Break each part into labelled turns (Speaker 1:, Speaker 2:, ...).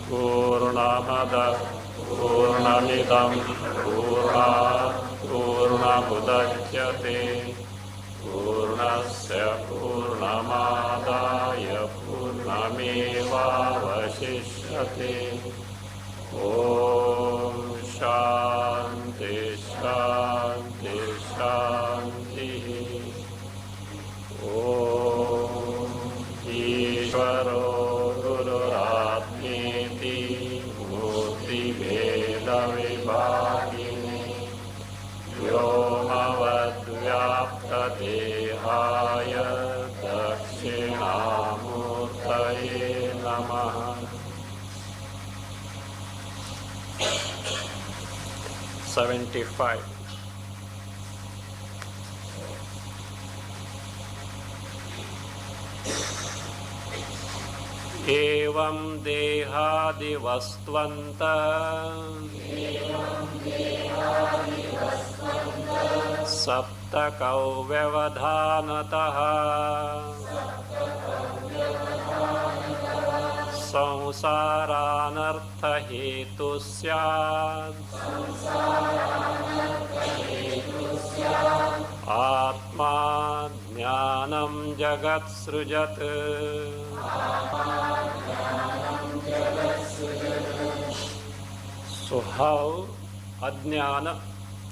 Speaker 1: Purnamada Purnamidam Purnat Purnamudachyate Purnasya Purnamadaya Purnameva Vashishyate. Om Shanti Shanti Shanti. Om Ishvaro Gururatmeti Murti Veda Vibhagini Vyomavadvyapta Dehaya Dakshinamurtaye Namaha. 75. Evam dehadi vastvanta saptakau vyavadhanataha samsaranartha hetu syad atma jnanam jagat srujat. So how ajnana,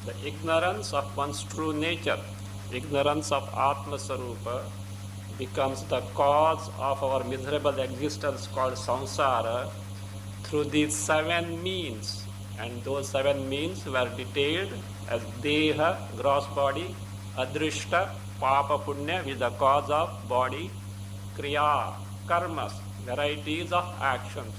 Speaker 1: the ignorance of one's true nature, ignorance of Atma Sarupa, becomes the cause of our miserable existence called samsara through these 7 means. And those 7 means were detailed as deha, gross body, adrishta, papa punya, which is the cause of body, kriya, karmas, varieties of actions,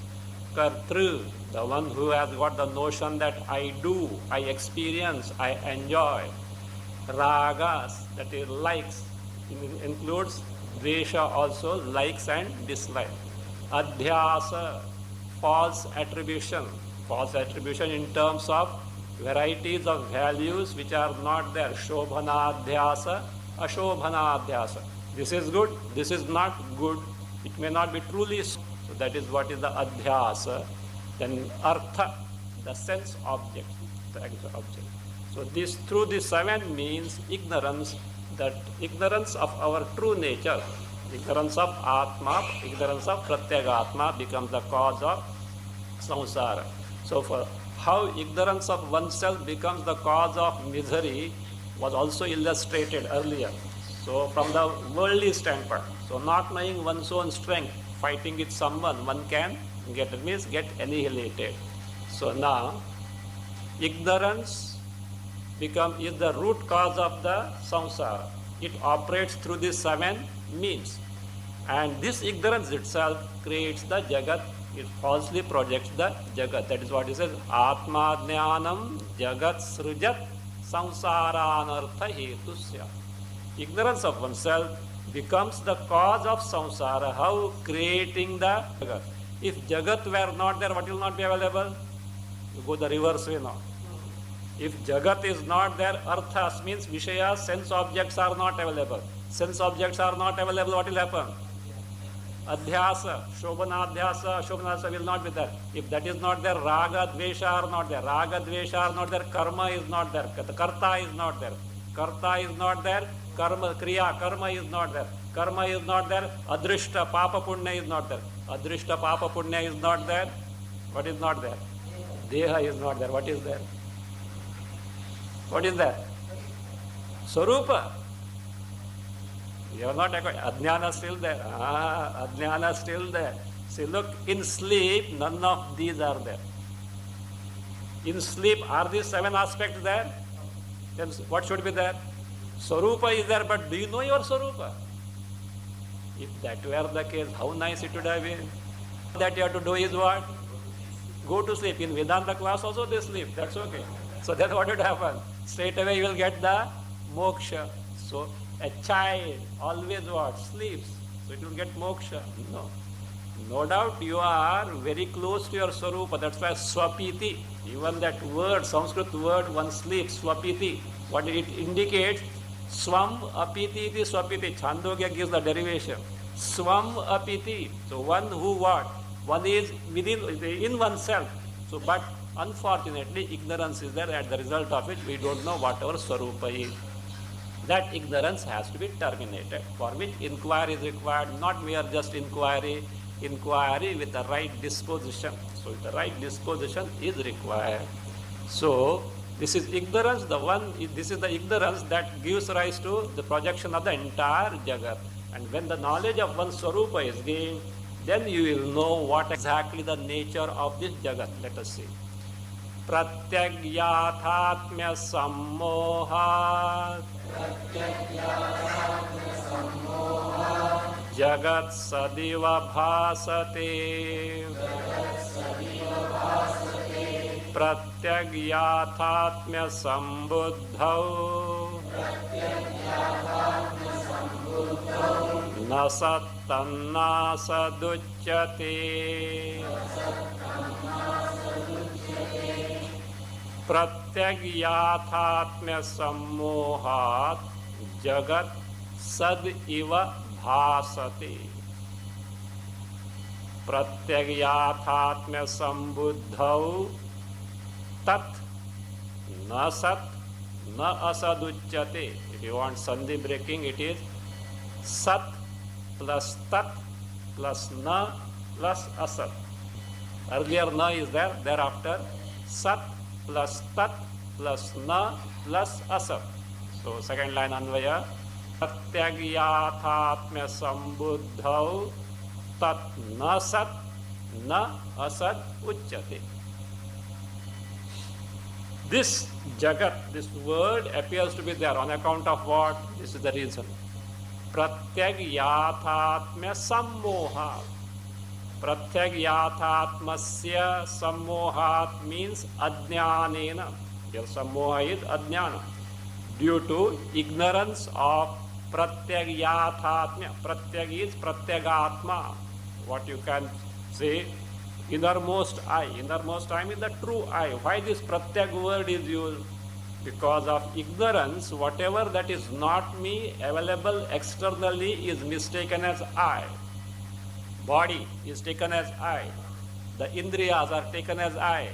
Speaker 1: kartru, the one who has got the notion that I do, I experience, I enjoy, ragas, that is likes, includes dvesha also, likes and dislikes, adhyasa, false attribution in terms of varieties of values which are not there, shobhanadhyasa, ashobhanadhyasa. This is good, this is not good, it may not be truly so. So that is what is the adhyasa. Then artha, the sense object, the actual object. So this, through these 7 means ignorance, that ignorance of our true nature, ignorance of Atma, ignorance of Pratyagatma becomes the cause of samsara. So for how ignorance of oneself becomes the cause of misery was also illustrated earlier. So from the worldly standpoint, so not knowing one's own strength, fighting with someone, one can get annihilated. So now, ignorance is the root cause of the samsara. It operates through these 7 means. And this ignorance itself creates the jagat. It falsely projects the jagat. That is what it says, Atma jnanam jagat srujat samsaranartha hetusya. Ignorance of oneself becomes the cause of samsara. How? Creating the jagat. If jagat were not there, what will not be available? You go the reverse way now. If jagat is not there, arthas means vishayas, sense objects are not available. Sense objects are not available, what will happen? Adhyasa, shobhanadhyasa will not be there. If that is not there, raga, dvesha are not there. Raga, dvesha are not there, karma is not there. Karta is not there. Karta is not there. Karma, kriya, karma is not there. Karma is not there. Adrishta, papa, punya is not there. Adrishta, papa, punya is not there. What is not there? Deha is not there. What is there? What is there? Sarupa. You are not acquired. Ajnana still there. Ajnana still there. See, look, in sleep, none of these are there. In sleep, are these 7 aspects there? Then what should be there? Sarupa is there, but do you know your Sarupa? If that were the case, how nice it would have been. That you have to do is what? Go to sleep. In Vedanta class also they sleep. That's okay. So then what would happen? Straight away you will get the moksha. So a child always what? Sleeps. So it will get moksha. No. No doubt you are very close to your Sarupa. That's why swapiti, even that word, Sanskrit word, one sleeps, swapiti. What it indicates? Swam apiti iti swapiti. Chandogya gives the derivation. Swam apiti. So one who what? One is in oneself. So but unfortunately ignorance is there, at the result of it we don't know what our Swarupa is. That ignorance has to be terminated, for which inquiry is required, not mere just inquiry with the right disposition. So the right disposition is required. So this is ignorance, this is the ignorance that gives rise to the projection of the entire Jagat. And when the knowledge of one Swarupa is gained, then you will know what exactly the nature of this Jagat. Let us see. Pratyagyatatmya sammohat Jagat sadiva bhasate Pratyagyatatmya sambuddhau Nasattanna saduchyate Pratyagyatatmya sammohat Jagat sad iva bhasate Pratyagyatatmya sambuddhau tat na sat na asaduchyate. If you want sandhi breaking, it is sat plus tat plus na plus asat. Earlier na is there, thereafter sat plus tat plus na plus asat. So second line anvaya. Pratyagyatatmya sambuddhau tat na sat na asat uchyate. This Jagat, this word appears to be there on account of what? This is the reason. Pratyagyatatmya sammohat. Pratyagyatatmasya sammohat means ajnanena. Here sammoha is ajnana. Due to ignorance of pratyagyatatmya. Pratyag is pratyagatma. What you can say, innermost I. Innermost I means the true I. Why this pratyag word is used? Because of ignorance, whatever that is not me, available externally, is mistaken as I. Body is taken as I. The indriyas are taken as I.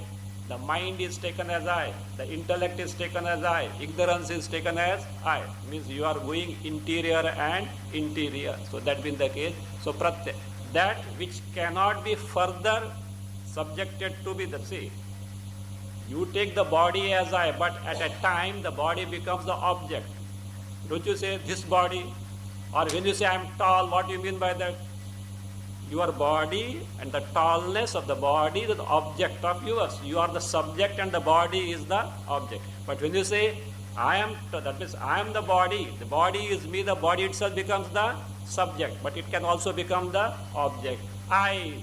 Speaker 1: The mind is taken as I. The intellect is taken as I. Ignorance is taken as I. Means you are going interior and interior. So that being the case. So pratyag, that which cannot be further subjected to be the same. You take the body as I, but at a time the body becomes the object. Don't you say this body? Or when you say I am tall, what do you mean by that? Your body and the tallness of the body is the object of yours. You are the subject and the body is the object. But when you say I am, that means I am the body is me, the body itself becomes the subject, but it can also become the object. I.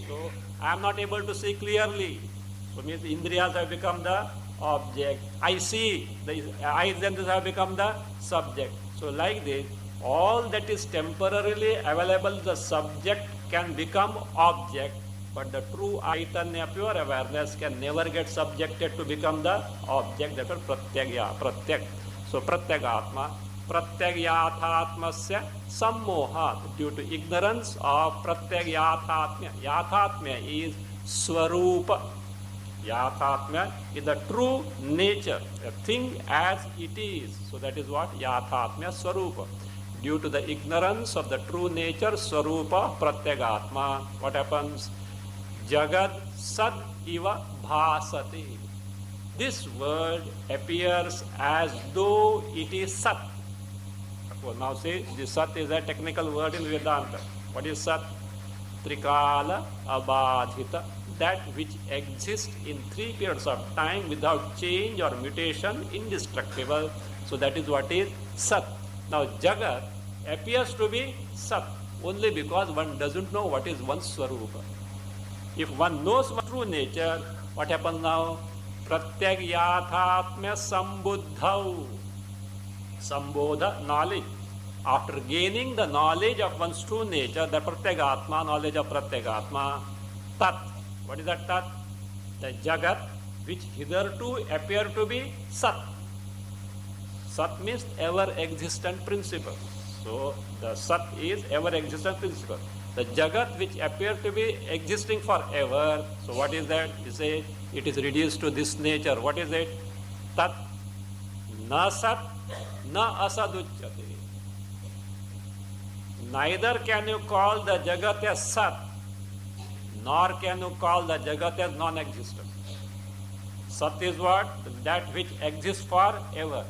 Speaker 1: So I am not able to see clearly. So means the indriyas have become the object. I see, the eyes and this have become the subject. So like this, all that is temporarily available, the subject can become object, but the true Aitanya, pure awareness, can never get subjected to become the object. Therefore pratyag. So pratyagatma. Pratyagyatatmasya sammohat. Due to ignorance of pratyagyatatmya. Yatatmya is swarupa. Yatatmya is the true nature, a thing as it is. So that is what? Yatatmya swarupa. Due to the ignorance of the true nature, swarupa pratyagatma, what happens? Jagat sad iva bhasati. This word appears as though it is sat. Now say, this sat is a technical word in Vedanta. What is sat? Trikala abadhita. That which exists in 3 periods of time without change or mutation, indestructible. So that is what is sat. Now Jagat appears to be sat only because one doesn't know what is one's swarupa. If one knows one's true nature, what happens now? Pratyagyatatmya sambuddhau. Sambodha, knowledge. After gaining the knowledge of one's true nature, the pratyagatma, knowledge of pratyagatma, tat. What is that tat? The Jagat, which hitherto appear to be sat. Sat means ever existent principle. So The Sat is ever-existent principle. The Jagat which appears to be existing forever, so what is that? You say it is reduced to this nature. What is it? Tat na Sat na Asad uchyate. Neither can you call the Jagat as Sat, nor can you call the Jagat as non-existent. Sat is what? That which exists forever.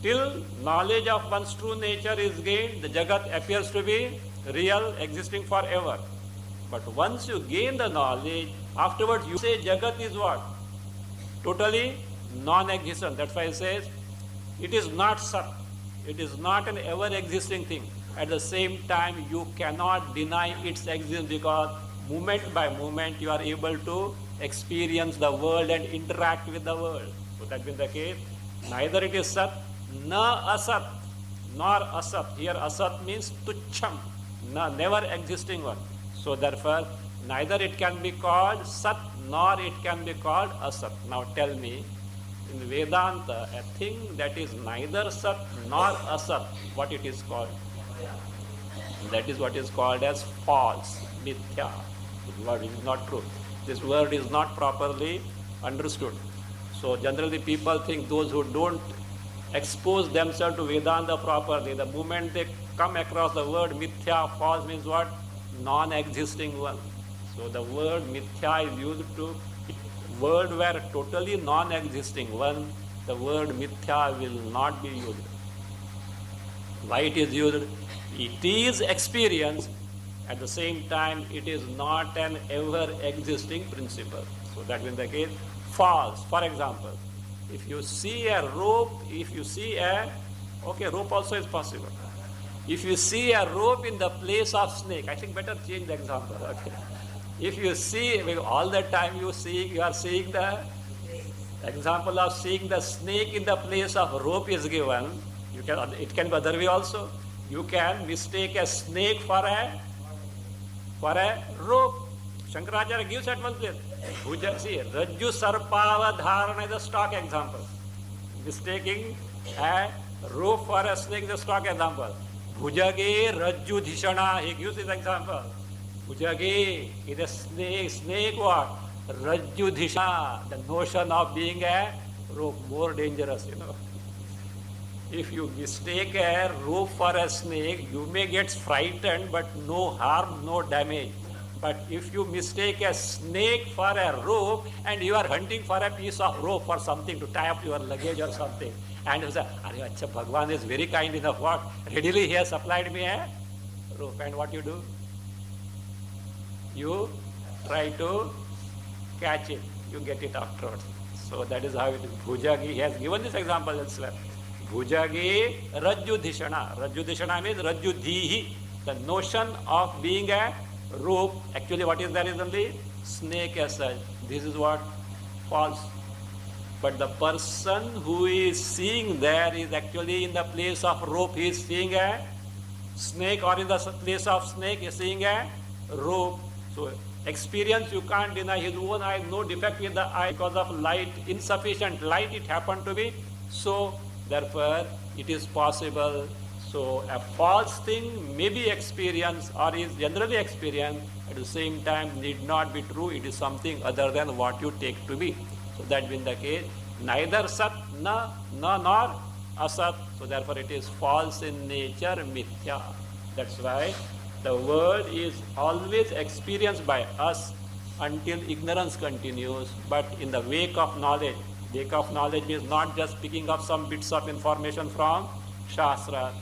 Speaker 1: Till knowledge of one's true nature is gained, the Jagat appears to be real, existing forever. But once you gain the knowledge, afterwards you say Jagat is what? Totally non-existent. That's why it says it is not Sat. It is not an ever-existing thing. At the same time, you cannot deny its existence because moment by moment you are able to experience the world and interact with the world. So that being the case, neither it is Sat, na Asat, nor Asat. Here Asat means Tucham, never existing one. So therefore, neither it can be called Sat, nor it can be called Asat. Now tell me, in Vedanta, a thing that is neither Sat nor Asat, what it is called? That is what is called as false, mithya. This word is not true. This word is not properly understood. So generally people think those who don't expose themselves to Vedanta properly, the moment they come across the word mithya, false means what? Non-existing one. So the word mithya is used to word where totally non-existing one, the word mithya will not be used. Why it is used? It is experience, at the same time it is not an ever-existing principle. So that means the case, false. For example, if you see a rope, rope also is possible. If you see a rope in the place of snake, I think better change the example. Okay. If you see, all the time you are seeing the example of seeing the snake in the place of rope is given. It can be other way also. You can mistake a snake for a rope. Shankaracharya gives at one place. See, Rajju Sarpava Dharana is a stock example. Mistaking a rope for a snake is a stock example. Bhujage Rajju Dhishana, he gives this example. Bhujage is a snake. Snake what? Rajju Dhishana, the notion of being a rope, more dangerous, If you mistake a rope for a snake, you may get frightened, but no harm, no damage. But if you mistake a snake for a rope and you are hunting for a piece of rope for something to tie up your luggage or something, and you say, Achha, Bhagwan is very kind enough, what? Readily he has supplied me a rope. And what you do? You try to catch it. You get it afterwards. So that is how it is. Bhujagi, he has given this example elsewhere. Bhujagi Rajju Dhishana. Rajju Dhishana means Rajju Dhihi. The notion of being a rope, actually what is there is only snake as such. This is what? False. But the person who is seeing there is actually in the place of rope, he is seeing a snake, or in the place of snake, he is seeing a rope. So experience you can't deny. His own eye, no defect with the eye because of light, insufficient light it happened to be. So therefore it is possible. So a false thing may be experienced or is generally experienced, at the same time need not be true. It is something other than what you take to be. So that being the case, neither Sat nor Asat. So therefore it is false in nature, mithya. That's why the world is always experienced by us until ignorance continues. But in the wake of knowledge means not just picking up some bits of information from Shastra.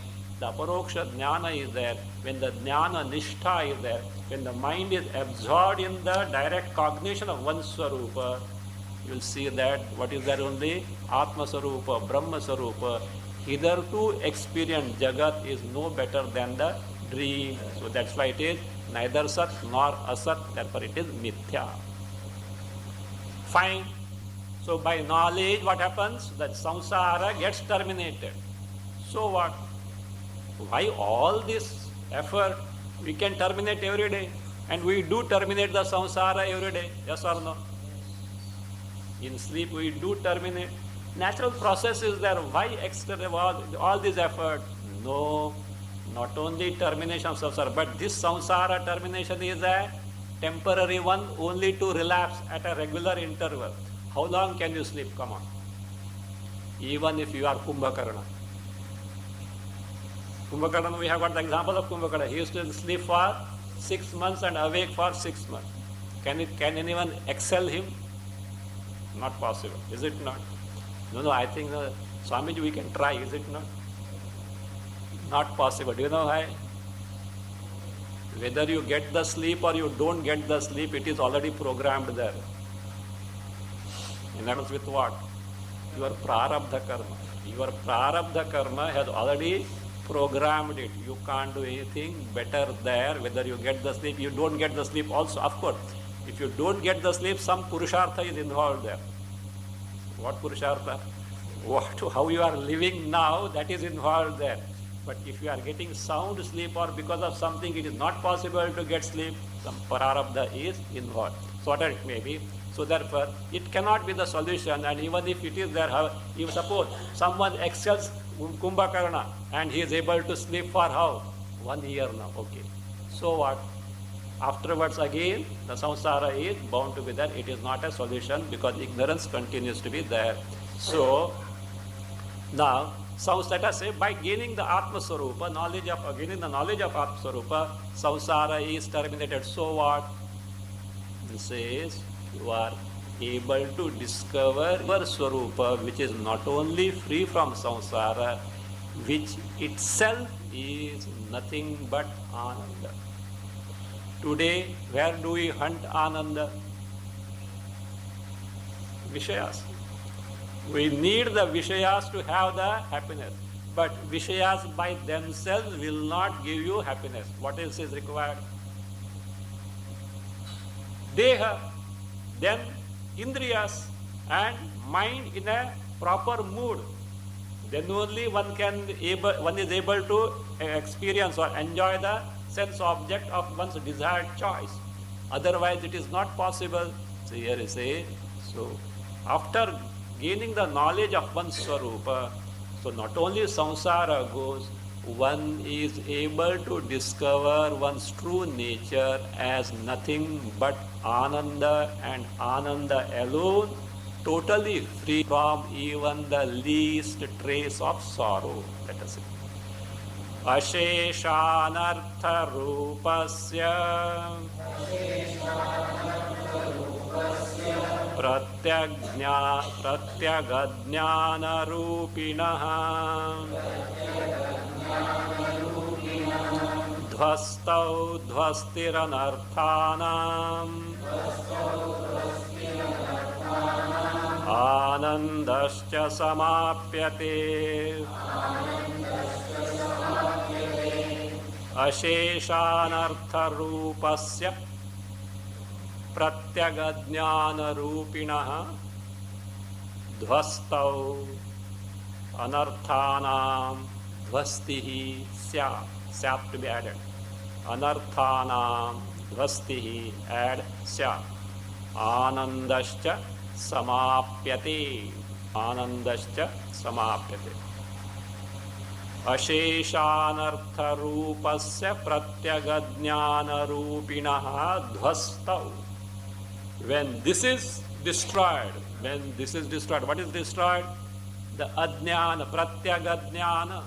Speaker 1: The Aparoksha Jnana is there. When the Jnana Nishtha is there, when the mind is absorbed in the direct cognition of one Swarupa, you will see that what is there only? Atma Swarupa, Brahma Swarupa. Hitherto experienced Jagat is no better than the dream. So that's why it is neither Sat nor Asat, therefore it is Mithya. Fine. So by knowledge what happens? That samsara gets terminated. So what? Why all this effort? We can terminate every day. And we do terminate the samsara every day. Yes or no? In sleep we do terminate. Natural process is there. Why extra all this effort? No. Not only termination of samsara, but this samsara termination is a temporary one, only to relapse at a regular interval. How long can you sleep? Come on. Even if you are Kumbhakarna. Kumbhakarna, we have got the example of Kumbhakarna. He used to sleep for 6 months and awake for 6 months. Can anyone excel him? Not possible. Is it not? No, I think, Swamiji, we can try. Is it not? Not possible. Do you know why? Whether you get the sleep or you don't get the sleep, it is already programmed there. In accordance with what? Your prarabdha karma. Your prarabdha karma has already programmed it. You can't do anything better there. Whether you get the sleep, you don't get the sleep also. Of course, if you don't get the sleep, some purushartha is involved there. What purushartha? How you are living now, that is involved there. But if you are getting sound sleep or because of something it is not possible to get sleep, some prarabdha is involved. So whatever it may be. So therefore, it cannot be the solution, and even if it is there, if suppose someone excels Kumbhakarna and he is able to sleep for how? 1 year now. Okay. So what? Afterwards again, the samsara is bound to be there. It is not a solution because ignorance continues to be there. So, now, let us say, by gaining the Atma Swarupa, gaining the knowledge of Atma Swarupa, samsara is terminated. So what? This says, you are able to discover your Swarupa, which is not only free from samsara, which itself is nothing but Ananda. Today, where do we hunt Ananda? Vishayas. We need the Vishayas to have the happiness. But Vishayas by themselves will not give you happiness. What else is required? Deha, then Indriyas, and mind in a proper mood. Then only one is able to experience or enjoy the sense object of one's desired choice. Otherwise it is not possible. So here you say, so after gaining the knowledge of one's Swarupa, so not only samsara goes, one is able to discover one's true nature as nothing but Ananda, and Ananda alone, totally free from even the least trace of sorrow. Let us see. Asheshanartha rupasya pratyagajnana rupinaha dhvastau dhvastiranarthanam anandascha samapyate asheshanartha rupasya pratyagajnana rupinaha dhvastau anarthanam dhvastihi syat to be added. Anarthanam dhvastihi add syat. Anandascha samapyate. Anandascha samapyate. Asheshanartha rupasya pratyagajnana rupinaha dhvastau. When this is destroyed, what is destroyed? The ajnana, pratyagajnana,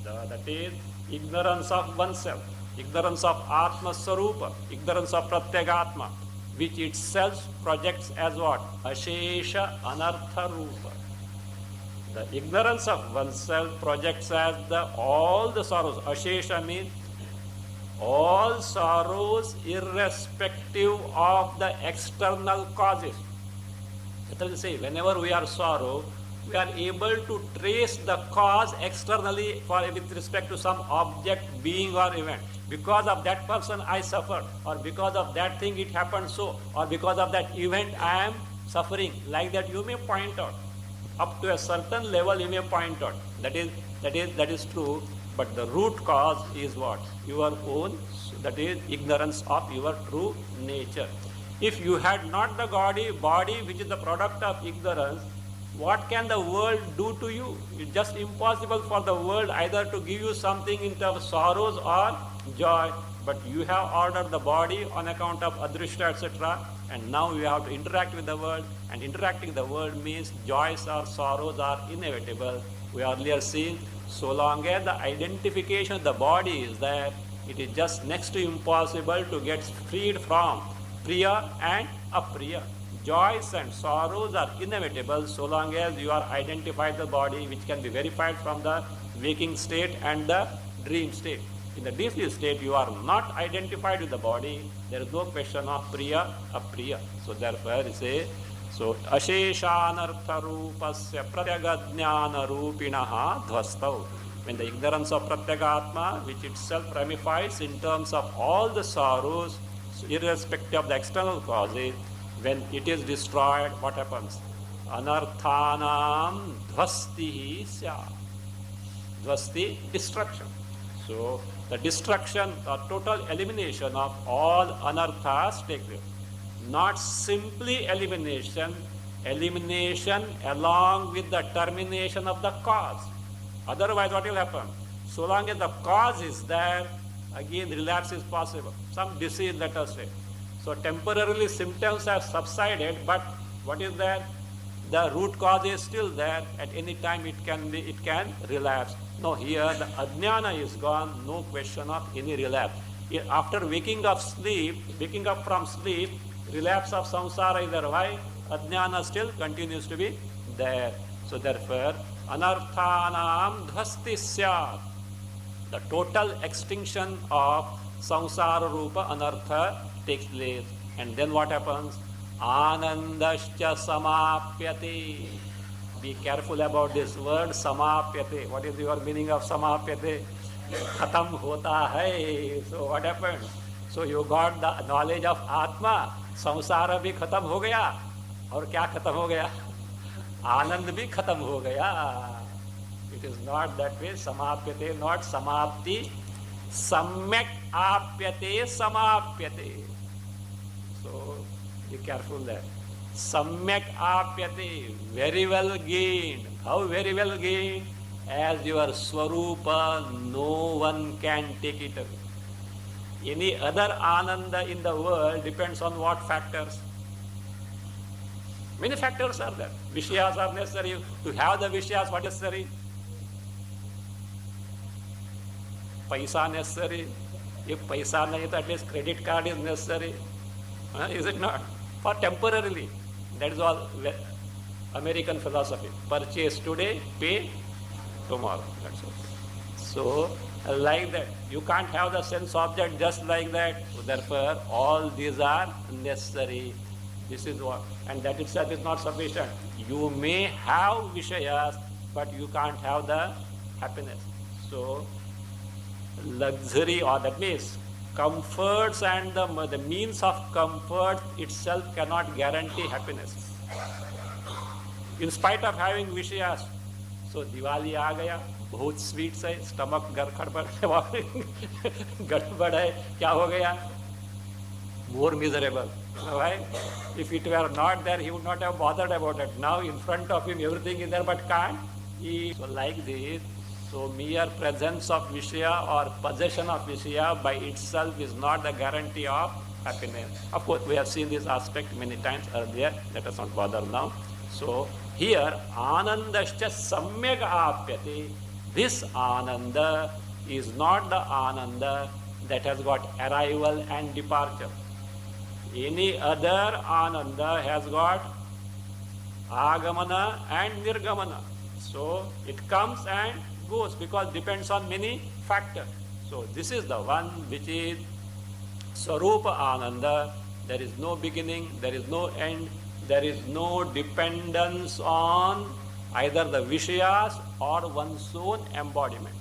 Speaker 1: that is ignorance of oneself, ignorance of Atma Swarupa, ignorance of Pratyagatma, which itself projects as what? Ashesha Anartha Rupa. The ignorance of oneself projects as all the sorrows. Ashesha means all sorrows irrespective of the external causes. That is to say, whenever we are sorrow, we are able to trace the cause externally with respect to some object, being or event. Because of that person I suffered, or because of that thing it happened so, or because of that event I am suffering. Like that you may point out. Up to a certain level you may point out. That is true, but the root cause is what? Your own, that is ignorance of your true nature. If you had not the body which is the product of ignorance, What can the world do to you? It's just impossible for the world either to give you something in terms of sorrows or joy. But you have ordered the body on account of adrishta, etc. And now you have to interact with the world. And interacting with the world means joys or sorrows are inevitable. We earlier seen, so long as the identification of the body is there, it is just next to impossible to get freed from priya and apriya. Joys and sorrows are inevitable so long as you are identified the body, which can be verified from the waking state and the dream state. In the deep sleep state, you are not identified with the body. There is no question of priya, apriya. So therefore, it says, so asheshanartha rupasya pratyagadjnana rupinaha dhvastau. When the ignorance of pratyagatma, which itself ramifies in terms of all the sorrows, irrespective of the external causes, when it is destroyed, what happens? Anarthanam dhvasti syat. Dhvasti, destruction. So, the destruction or total elimination of all anarthas take place. Not simply elimination, elimination along with the termination of the cause. Otherwise, what will happen? So long as the cause is there, again relapse is possible. Some disease, let us say. So temporarily symptoms have subsided, but what is there? The root cause is still there. At any time it can relapse. No, here the ajnana is gone, no question of any relapse. After waking up from sleep, relapse of samsara is there. Why? Ajnana still continues to be there. So therefore, anarthanam dhvasti syat. The total extinction of samsara rupa anartha takes place. And then what happens? Anandascha samapyate. Be careful about this word samapyate. What is your meaning of samapyate? Khatam hota hai. So what happened? So you got the knowledge of Atma. Samsara bhi khatam ho gaya. Aur kya khatam ho gaya? Anand bhi khatam ho gaya. It is not that way. Samapyate, not samapti. Samyak apyate samapyate. So be careful there. Samyak apyate, very well gained. How very well gained? As your swarupa, no one can take it away. Any other ananda in the world depends on what factors? Many factors are there. Vishayas are necessary. To have the Vishayas, what is necessary? Paisa necessary. If paisa nahi, at least credit card is necessary. Is it not? For temporarily. That is all American philosophy. Purchase today, pay tomorrow. That's all. So, like that. You can't have the sense object just like that. So therefore, all these are necessary. This is what. And that itself is not sufficient. You may have Vishayas, but you can't have the happiness. So, luxury, or that means comforts and the means of comfort itself cannot guarantee happiness. In spite of having Vishayas. So Diwali aa gaya, bahut sweets hai, stomach gadbad hai, kya ho gaya? More miserable. Right? If it were not there, he would not have bothered about it. Now in front of him everything is there, but can't eat. So like this, so mere presence of Vishaya or possession of Vishaya by itself is not the guarantee of happiness. Of course, we have seen this aspect many times earlier. Let us not bother now. So here, anandascha samyak apyate. This ananda is not the ananda that has got arrival and departure. Any other ananda has got agamana and nirgamana. So it comes and goes because depends on many factors. So this is the one which is Swarupa Ananda. There is no beginning, there is no end, there is no dependence on either the Vishayas or one's own embodiment.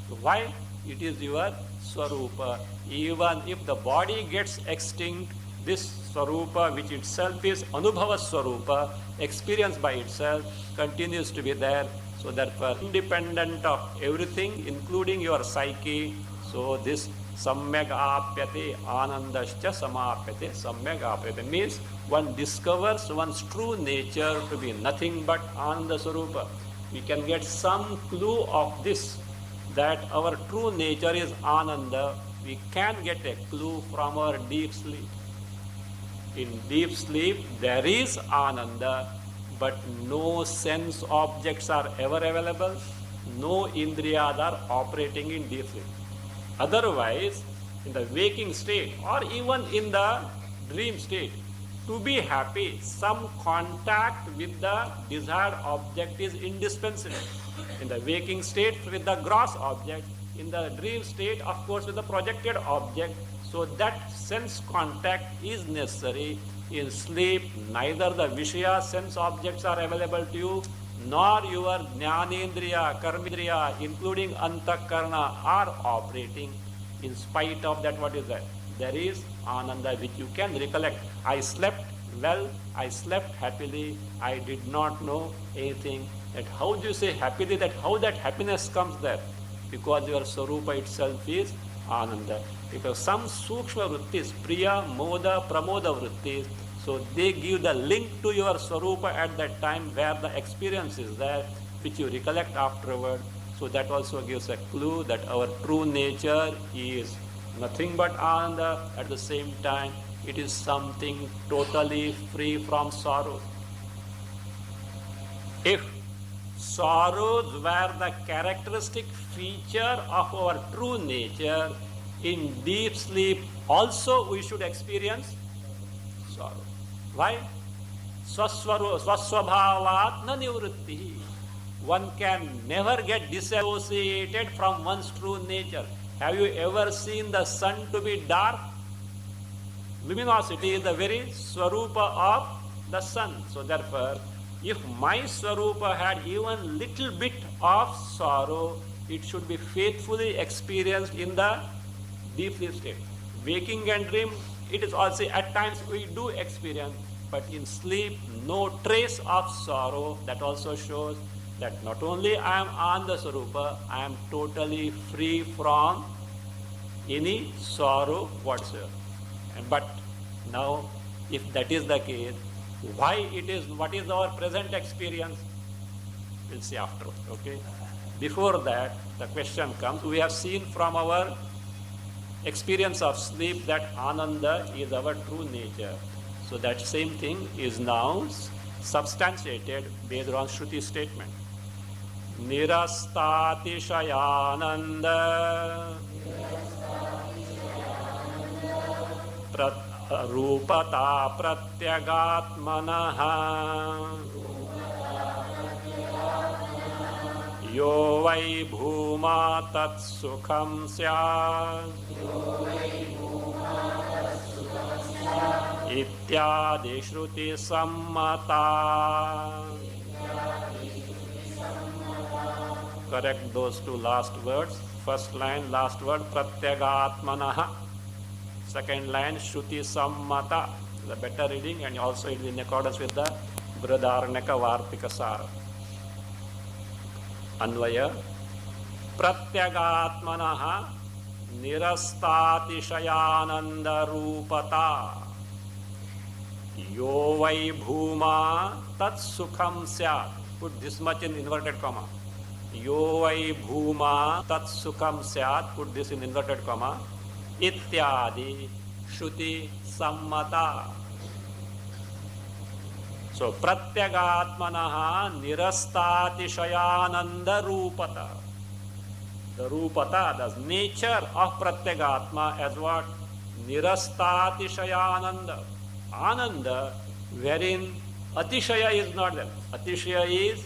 Speaker 1: So why? It is your Swarupa. Even if the body gets extinct, this Swarupa, which itself is Anubhava Swarupa, experienced by itself, continues to be there. So therefore, independent of everything, including your psyche, so this Samyak apyate anandascha samapyate samyak apyate means one discovers one's true nature to be nothing but Ananda Sarupa. We can get some clue of this, that our true nature is Ananda. We can get a clue from our deep sleep. In deep sleep, there is Ananda, but no sense objects are ever available. No indriyas are operating in deep sleep. Otherwise, in the waking state or even in the dream state, to be happy, some contact with the desired object is indispensable. In the waking state, with the gross object. In the dream state, of course, with the projected object. So that sense contact is necessary. In sleep, neither the Vishaya sense objects are available to you, nor your Jnanendriya, Karmendriya, including Antakarna, are operating. In spite of that, what is that? There is Ananda which you can recollect. I slept well, I slept happily, I did not know anything. That how do you say happily, that how that happiness comes there? Because your Sarupa itself is Ananda. Because some Sukshma Vrittis, Priya, Moda, Pramoda Vrittis, so they give the link to your Sarupa at that time where the experience is there, which you recollect afterward. So that also gives a clue that our true nature is nothing but Ananda. At the same time, it is something totally free from sorrow. If sorrows were the characteristic feature of our true nature, in deep sleep also we should experience sorrow. Why? Swaswabhavat na nivritti. One can never get disassociated from one's true nature. Have you ever seen the sun to be dark? Luminosity is the very Swarupa of the sun. So therefore, if my Swarupa had even little bit of sorrow, it should be faithfully experienced in the deep sleep state. Waking and dream, it is also at times we do experience, but in sleep, no trace of sorrow. That also shows that not only I am Ananda Sarupa, I am totally free from any sorrow whatsoever. But now, if that is the case, why it is, what is our present experience? We'll see after, okay? Before that, the question comes, we have seen from our experience of sleep that Ananda is our true nature. So that same thing is now substantiated based on Shruti statement. Nirastatishayananda Rupata pratyagatmanaha Yo vai bhuma tat sukham syat Ityadi shruti sammata. Correct those two last words. First line, last word, pratyagatmanaha. Second line, shruti sammata. The better reading, and also it is in accordance with the Brihadaranyaka Vartika Sara. Anvaya. Pratyagatmanaha nirastatishayananda rupata. Yo vai bhuma tat sukham syat. Put this much in inverted comma. Yo vai bhuma tat sukham syat. Put this in inverted comma. Ityadi shruti sammata. So pratyagatmanaha nirastatishayananda rupata. The rupata, the nature of pratyagatma as what? Nirastatishayananda. Ananda, wherein atishaya is not there. Atishaya is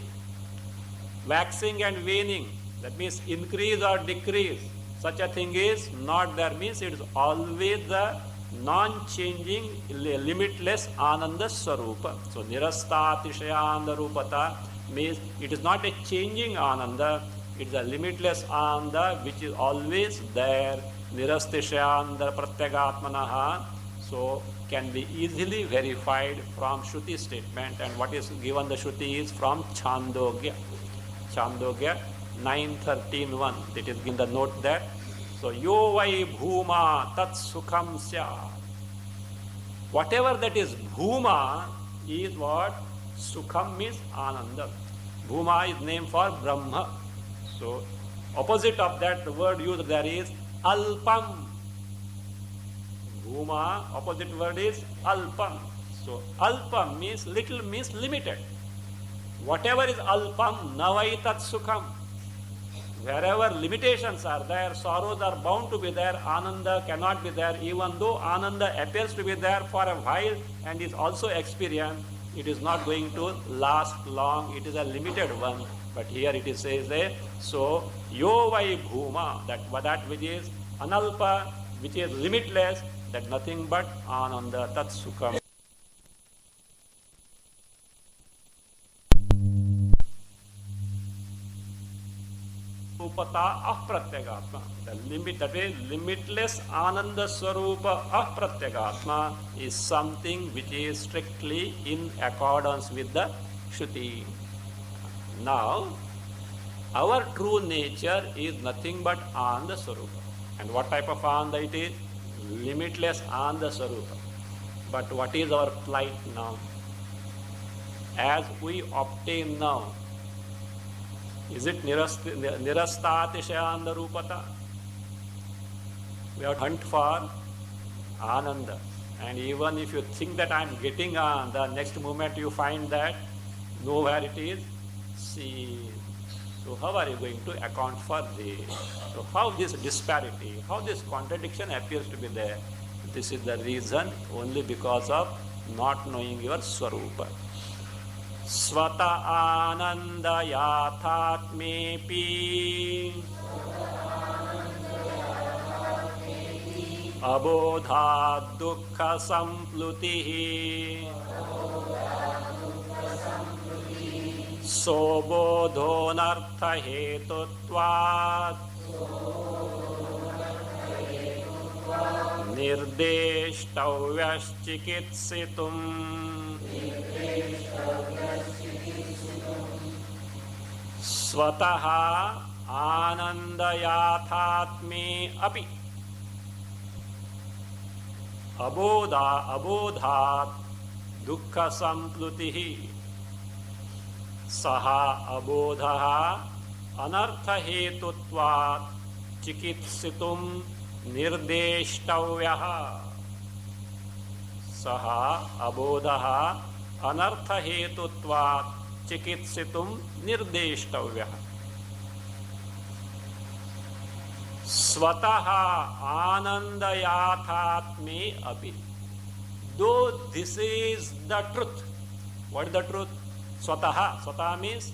Speaker 1: waxing and waning. That means increase or decrease. Such a thing is not there, means it is always the non-changing, limitless Ananda Swarupa. So nirastatishayananda rupata means it is not a changing Ananda, it is a limitless Ananda which is always there. Nirastatishayananda pratyagatmanaha. So can be easily verified from Shruti statement, and what is given the Shruti is from Chandogya. Chandogya 9:13:1. It is in the note there. So, yo vai bhuma tat sukham syat. Whatever that is bhuma is what? Sukham means ananda. Bhuma is name for Brahma. So, opposite of that the word used there is alpam. Bhuma, opposite word is alpam. So, alpam means little, means limited. Whatever is alpam, navai tat sukham. Wherever limitations are there, sorrows are bound to be there, ananda cannot be there, even though ananda appears to be there for a while and is also experienced, it is not going to last long, it is a limited one. But here it is says, so, yo vai bhuma, that which is analpa, which is limitless, that nothing but ananda, tat sukham. Upata apratyagatma. The limit, that is limitless ananda swarupa apratyagatma is something which is strictly in accordance with the Shruti. Now, our true nature is nothing but ananda swarupa. And what type of ananda it is? Limitless ananda swarupa. But what is our plight now? As we obtain now, is it nirastatishayanda rupata? We have to hunt for ananda. And even if you think that I am getting the next moment you find that nowhere it is. See, so how are you going to account for this? So how this disparity, how this contradiction appears to be there? This is the reason, only because of not knowing your swarupa. Svata ananda yathatmepi abodha dukkha samplutihi sobodhonartha hetutvat nirdeshtavyaschikitsitum. Svataha anandayathatme api abodhat dukkha samplutihi saha abodhaha anartha hetutvat chikitsitum nirdeshtavyah. Saha abodhaha anartha hetutvat chikitsitum nirdeshtavyah. Svataha anandayathatme api. Though this is the truth. What is the truth? Swataha. Swataha means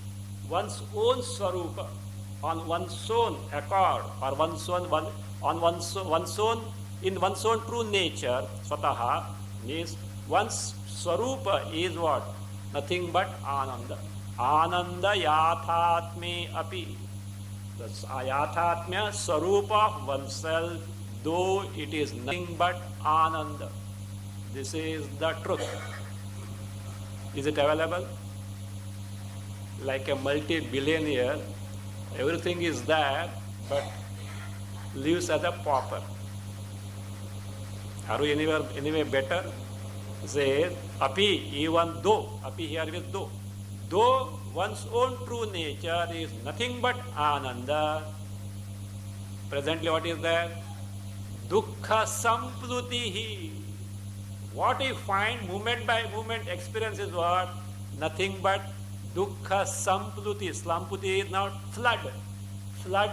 Speaker 1: one's own swarupa, on one's own accord, or one's own, in one's own true nature. Swataha means one's swarupa is what? Nothing but ananda. Ananda yathatme api. The yathatmya swarupa of oneself, though it is nothing but ananda. This is the truth. Is it available? Like a multi-billionaire, everything is there, but lives as a pauper. Are we anyway better? Say, api, even though, api here with though one's own true nature is nothing but ananda, presently what is there? Dukkha samplutihi. What we find moment by moment experience is what? Nothing but dukkha sampluti. Slamputi is now flood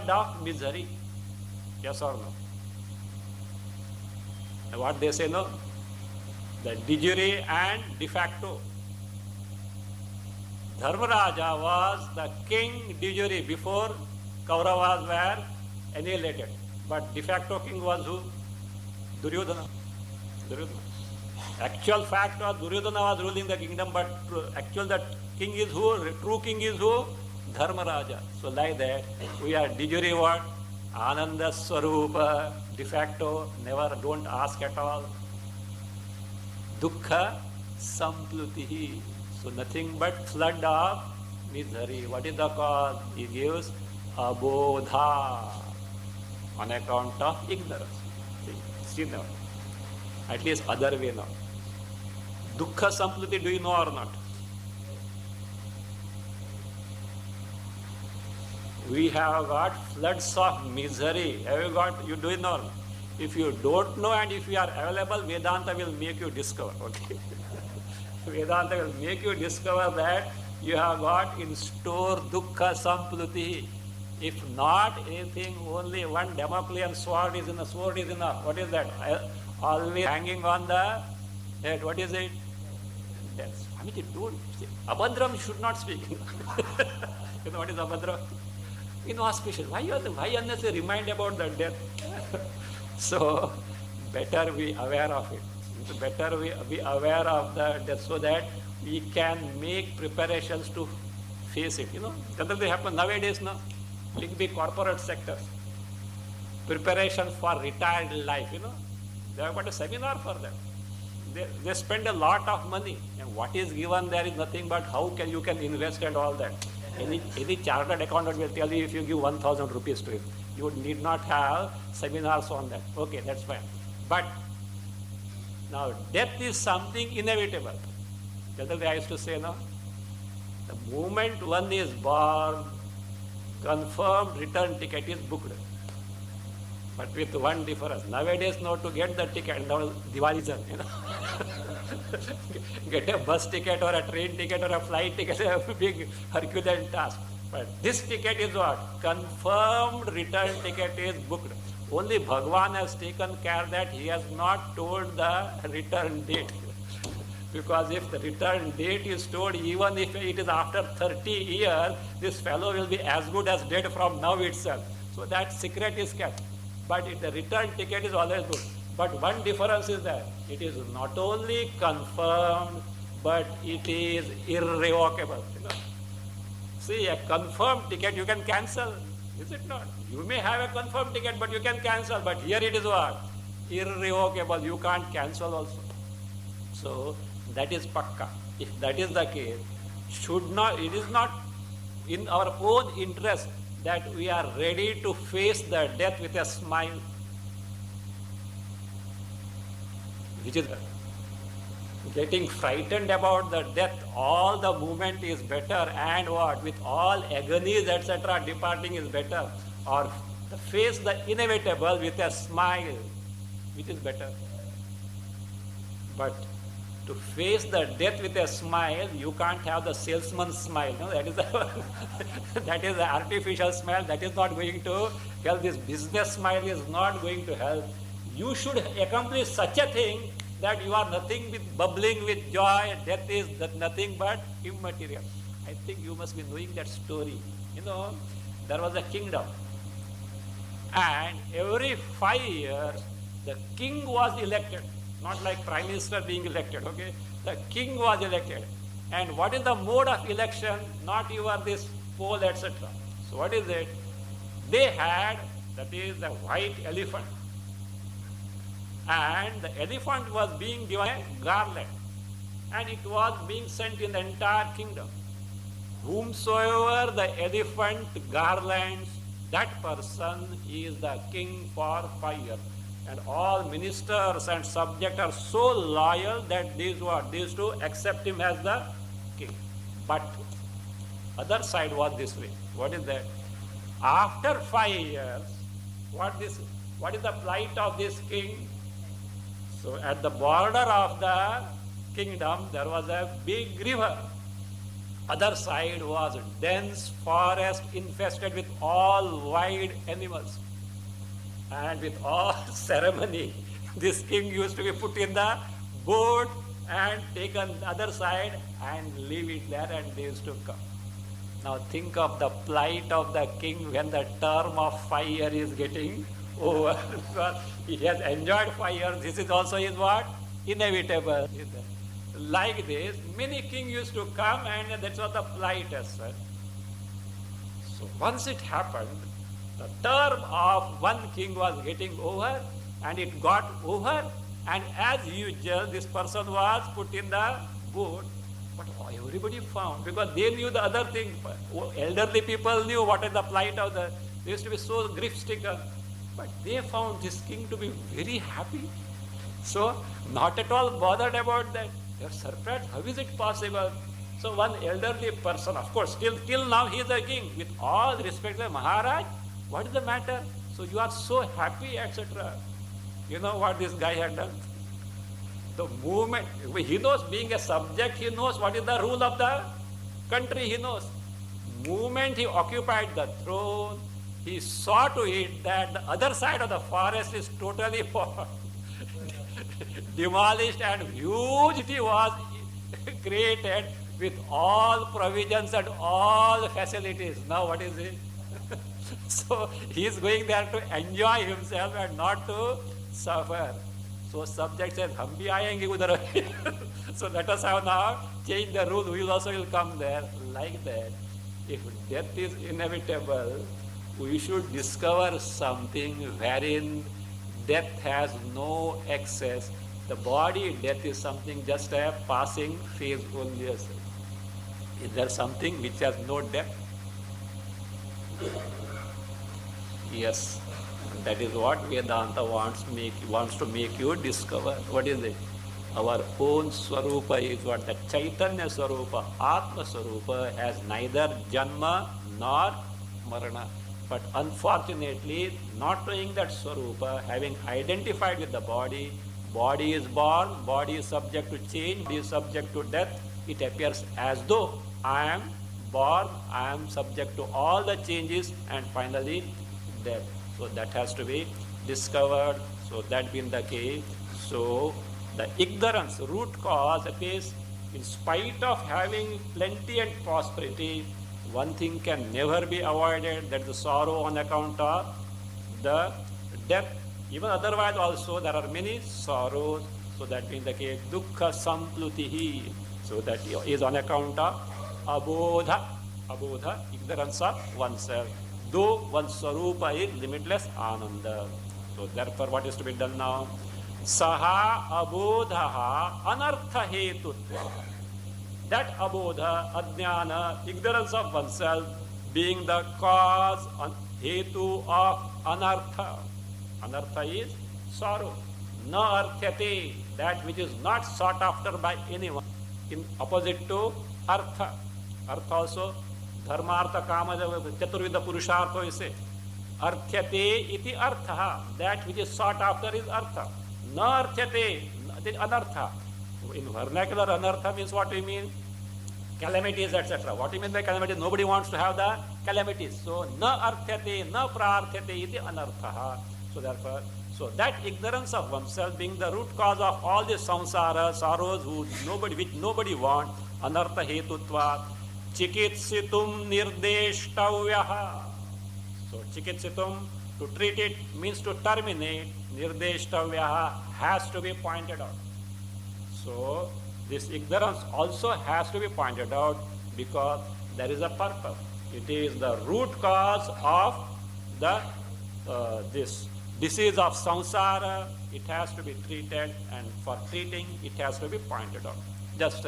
Speaker 1: of misery. Yes or no? And what they say, no? The de jure and de facto. Dharmaraja was the king de jure before Kauravas were annihilated. But de facto king was who? Duryodhana. Actual fact was Duryodhana was ruling the kingdom, but actual that king is who? True king is who? Dharmaraja. So like that, we are de jure what? Ananda Swarupa, de facto, never, don't ask at all. Dukkha samplutihi. So nothing but flood of misery. What is the cause? He gives abodha. on account of ignorance. See now, at least other way now. Dukkha Sampluti, do you know or not? We have got floods of misery. Have you got, you do it know? If you don't know and if you are available, Vedanta will make you discover. Okay? Vedanta will make you discover that you have got in store dukkha sampluti. If not anything, only one Damoclean sword is enough. Sword is enough. What is that? Always hanging on the head. What is it? Death. I mean, don't. Abhadram should not speak. You know what is Abhadram? Inauspicious. Why unnecessarily remind about the death? So, better be aware of it. Better we be aware of the death so that we can make preparations to face it. You know, generally happen nowadays now. Big corporate sectors. Preparation for retired life, you know. They have got a seminar for that. They spend a lot of money. And what is given there is nothing but how you can invest and all that. Any chartered accountant will tell you if you give 1,000 rupees to him. You need not have seminars on that. Okay, that's fine. But now death is something inevitable. Generally I used to say, no, the moment one is born, confirmed return ticket is booked. But with one difference. Nowadays, now to get the ticket, now Diwali, you know. Get a bus ticket or a train ticket or a flight ticket is a big Herculean task. But this ticket is what? Confirmed return ticket is booked. Only Bhagwan has taken care that he has not told the return date. Because if the return date is told, even if it is after 30 years, this fellow will be as good as dead from now itself. So that secret is kept. But the return ticket is always good. But one difference is that it is not only confirmed, but it is irrevocable. You know? See, a confirmed ticket you can cancel, is it not? You may have a confirmed ticket, but you can cancel. But here it is what? Irrevocable. You can't cancel also. So that is pakka. If that is the case, it is not in our own interest that we are ready to face the death with a smile. Which is getting frightened about the death, all the movement is better, and what? With all agonies, etc., departing is better. Or face the inevitable with a smile, which is better. But to face the death with a smile, you can't have the salesman's smile. No, that is that is the artificial smile. That is not going to help. This business smile is not going to help. You should accomplish such a thing that you are nothing with bubbling with joy. Death is nothing but immaterial. I think you must be knowing that story. You know, there was a kingdom, and every 5 years the king was elected. Not like prime minister being elected, okay? The king was elected. And what is the mode of election? Not even this poll, etc. So what is it? They had, that is the white elephant. And the elephant was being given a garland. And it was being sent in the entire kingdom. Whomsoever the elephant garlands, that person is the king for 5 years. And all ministers and subjects are so loyal that these two accept him as the king. But other side was this way. What is that? After 5 years, what is the plight of this king? So at the border of the kingdom, there was a big river. Other side was dense forest infested with all wild animals. And with all ceremony, this king used to be put in the boat and taken the other side and leave it there, and they used to come. Now think of the plight of the king when the term of 5 years is getting over. Because he has enjoyed 5 years. This is also his what? Inevitable. Like this, many kings used to come, and that's what the plight is, sir. So once it happened, the term of one king was getting over, and it got over, and as usual, this person was put in the boat. But everybody found, because they knew the other thing. Elderly people knew what is the plight of the. They used to be so grief-stricken. But they found this king to be very happy. So, not at all bothered about that. They are surprised. How is it possible? So, one elderly person, of course, till now he is a king. With all respect, Maharaj, what is the matter? So, you are so happy, etc. You know what this guy had done? The moment, he knows, being a subject, he knows what is the rule of the country, he knows. Moment he occupied the throne, he saw to it that the other side of the forest is totally demolished and huge city was created with all provisions and all facilities. Now what is it? So he is going there to enjoy himself and not to suffer. So subject says, hum bhi aayenge udhar. So let us have now change the rule, we also will come there. Like that, if death is inevitable, we should discover something wherein death has no excess. The body death is something just a passing phase only. Is there something which has no depth? Yes. That is what Vedanta wants to make you discover. What is it? Our own Swarupa is what? The Chaitanya Swarupa, Atma Swarupa has neither Janma nor Marana. But unfortunately, not knowing that Swarupa, having identified with the body is born, body is subject to change, body is subject to death, it appears as though I am born, I am subject to all the changes and finally death. So that has to be discovered. So that being the case, so the ignorance, root cause appears in spite of having plenty and prosperity, one thing can never be avoided, that is the sorrow on account of the death. Even otherwise also there are many sorrows. So that being the case, dukkha samplutihi. So that is on account of abodha, ignorance of oneself. Though one's Swarupa is limitless Ananda. So therefore what is to be done now? Saha abodhaha anartha hetutva. That abodha, ajnana, ignorance of oneself, being the cause, hetu of anartha. Anartha is sorrow. Na arthyate, that which is not sought after by anyone. In opposite to artha. Artha also धर्म अर्थ काम चतुर्विध पुरुषार्थ इसे अर्थ्यते इति अर्थः, that which is sought after is artha. न अर्थ्यते, anartha. In vernacular, anartha means what we mean? Calamities, etc. What do you mean by calamities? Nobody wants to have the calamities. So न अर्थ्यते न प्रार्थ्यते इति अनर्थः. So therefore, so that ignorance of oneself being the root cause of all this samsara, sorrows which nobody wants, anartha hetutva. Chikitsitum nirdeshtavyah. So chikitsitum, to treat it means to terminate. Nirdeshtavyah has to be pointed out. So this ignorance also has to be pointed out because there is a purpose. It is the root cause of the this disease of samsara. It has to be treated, and for treating it has to be pointed out. Just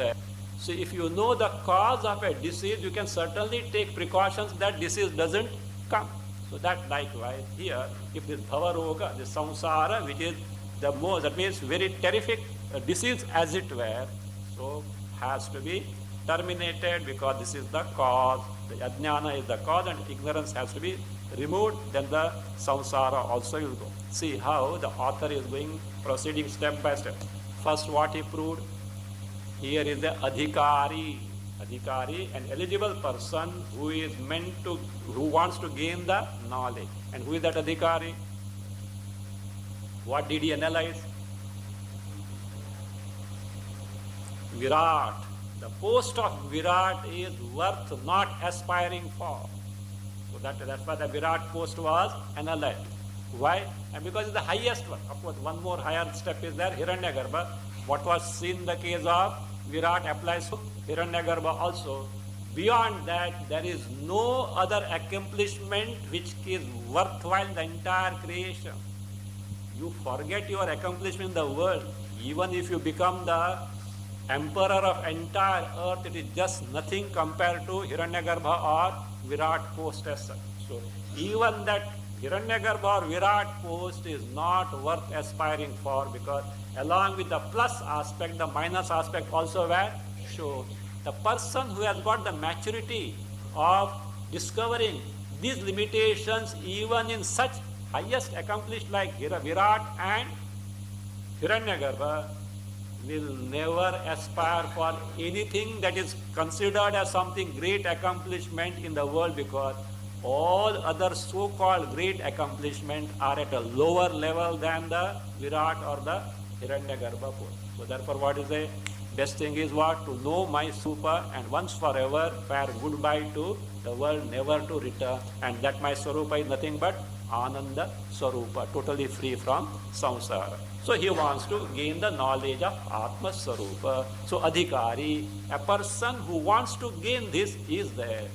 Speaker 1: so if you know the cause of a disease, you can certainly take precautions that disease doesn't come. So that likewise here, if this bhavaroga, this samsara, which is the most, that means very terrific disease as it were, so has to be terminated because this is the cause. The ajnana is the cause and ignorance has to be removed, then the samsara also will go. See how the author is proceeding step by step. First what he proved, here is the adhikari, an eligible person who wants to gain the knowledge. And who is that adhikari? What did he analyze? Virat. The post of Virat is worth not aspiring for. So that's why the Virat post was analyzed. Why? And because it's the highest one. Of course, one more higher step is there, Hiranyagarbha. What was seen in the case of Virat applies to Hiranyagarbha also. Beyond that, there is no other accomplishment which is worthwhile in the entire creation. You forget your accomplishment in the world. Even if you become the emperor of entire earth, it is just nothing compared to Hiranyagarbha or Virat post as such. So even that Hiranyagarbha or Virat post is not worth aspiring for, because along with the plus aspect, the minus aspect also were shown. The person who has got the maturity of discovering these limitations even in such highest accomplished like Virat and Hiranyagarbha will never aspire for anything that is considered as something great accomplishment in the world, because all other so-called great accomplishments are at a lower level than the Virat or the Hiranyagarbha post. So therefore what is the best thing is what? To know my Swarupa and once forever fare goodbye to the world, never to return. And that my Swarupa is nothing but Ananda Swarupa, totally free from samsara. So he wants to gain the knowledge of Atma Swarupa. So Adhikari, a person who wants to gain this is there.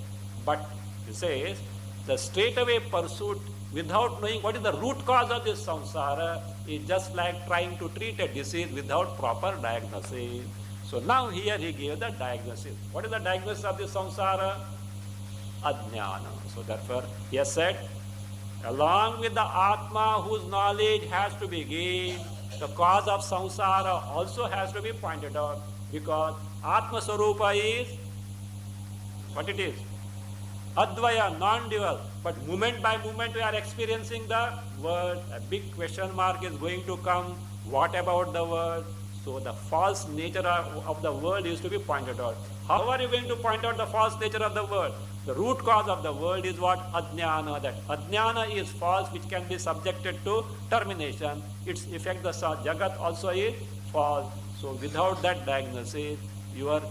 Speaker 1: But he says, the straightaway pursuit without knowing what is the root cause of this samsara is just like trying to treat a disease without proper diagnosis. So now here he gave the diagnosis. What is the diagnosis of this samsara? Ajnana. So therefore he has said, along with the Atma whose knowledge has to be gained, the cause of samsara also has to be pointed out, because Atma Swarupa is what it is? Advaya, non-dual. But moment by moment we are experiencing the world. A big question mark is going to come. What about the world? So the false nature of the world is to be pointed out. How are you going to point out the false nature of the world? The root cause of the world is what? Ajnana. That Ajnana is false, which can be subjected to termination. Its effect, the Jagat also is false. So without that diagnosis, you are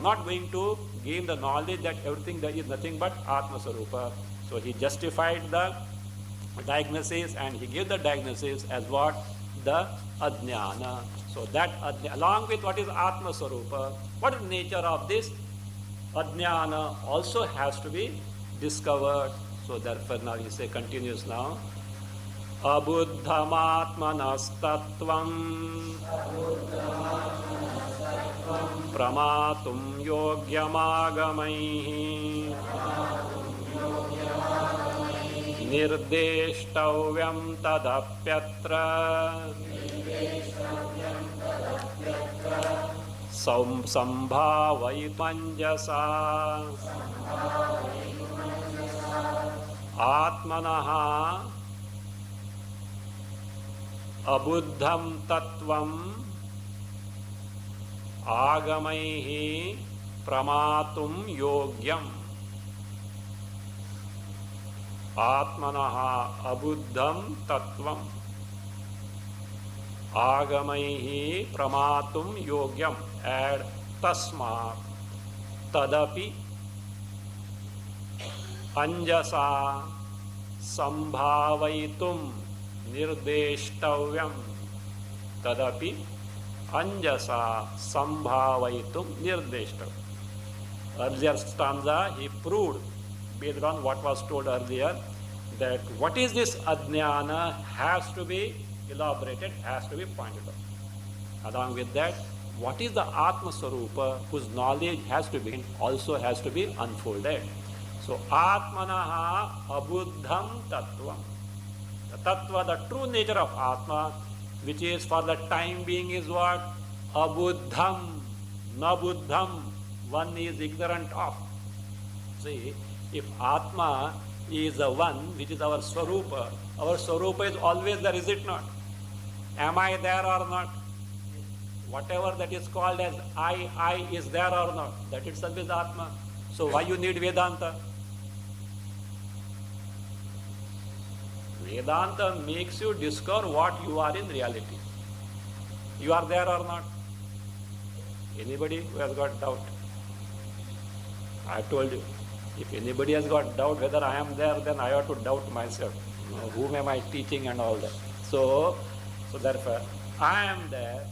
Speaker 1: not going to gain the knowledge that everything that is nothing but Atma Swarupa. So he justified the diagnosis and he gave the diagnosis as what? The Ajnana. So that along with what is Atma Swarupa, what is the nature of this Ajnana also has to be discovered. So therefore now he continues now. Abuddhamaatmanastatvam pramatum yogyamagamaihi nirdeshtavyam tadapyatra sambhavai manjasa atmanaha abuddham tattvam agamaihi pramatum yogyam. Atmanaha abuddham tattvam agamaihi pramatum yogyam. Add tasma tadapi anjasa sambhavaitum nirdeshtavyam. Tadapi anjasa sambhavaitum nirdeshtavyam. Earlier stanza he proved, based on what was told earlier, that what is this ajnana has to be elaborated, has to be pointed out. Along with that, what is the Atma Swarupa whose knowledge has to be also has to be unfolded. So Atmanaha abuddham tattvam. The tattva, the true nature of Atma, which is for the time being is what? Abuddham, nabuddham. One is ignorant of. See, if Atma is the one which is our Swarupa is always there, is it not? Am I there or not? Whatever that is called as I is there or not? That itself is Atma. So why you need Vedanta? Vedanta makes you discover what you are in reality. You are there or not? Anybody who has got doubt? I told you, if anybody has got doubt whether I am there, then I ought to doubt myself. You know, whom am I teaching and all that? So therefore, I am there.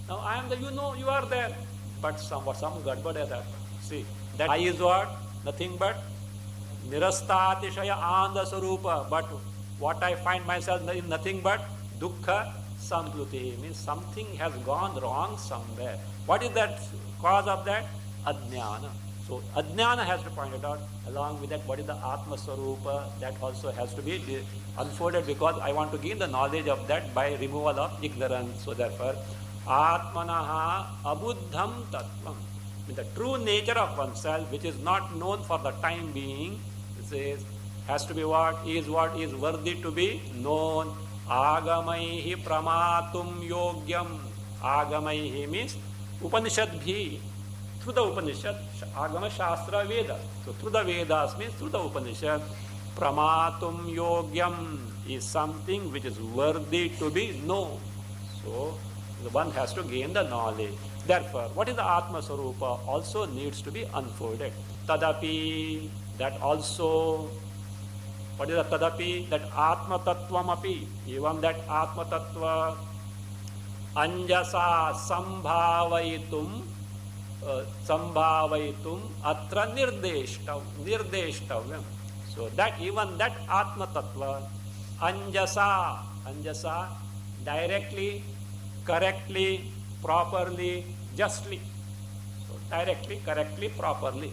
Speaker 1: Now I am there, you know you are there. But some gadbad has happened. See, that I is what? Nothing but nirasthatishaya anda sarupa. But what I find myself in nothing but dukkha sampluti. Means something has gone wrong somewhere. What is that cause of that? Ajnana. So Ajnana has to point it out. Along with that, what is the Atma Swarupa? That also has to be unfolded, because I want to gain the knowledge of that by removal of ignorance. So therefore, Atmanaha Abuddham Tattvam. With the true nature of oneself, which is not known for the time being, it says, has to be what is worthy to be known. Agamaihi pramatum yogyam. Agamaihi means Upanishad bhi. Through the Upanishad, Agama Shastra Veda. So through the Vedas means through the Upanishad, pramatum yogyam is something which is worthy to be known. So the one has to gain the knowledge. Therefore, what is the Atma Swarupa also needs to be unfolded. Tadapi, that also, what is the Tadapi? That Atma Tattvam api, even that Atma Tattva, Anjasa Sambhavaitum atra nirdeshtavyam. So that even that Atma Tattva, Anjasa, directly, correctly, properly, justly. So directly, correctly, properly.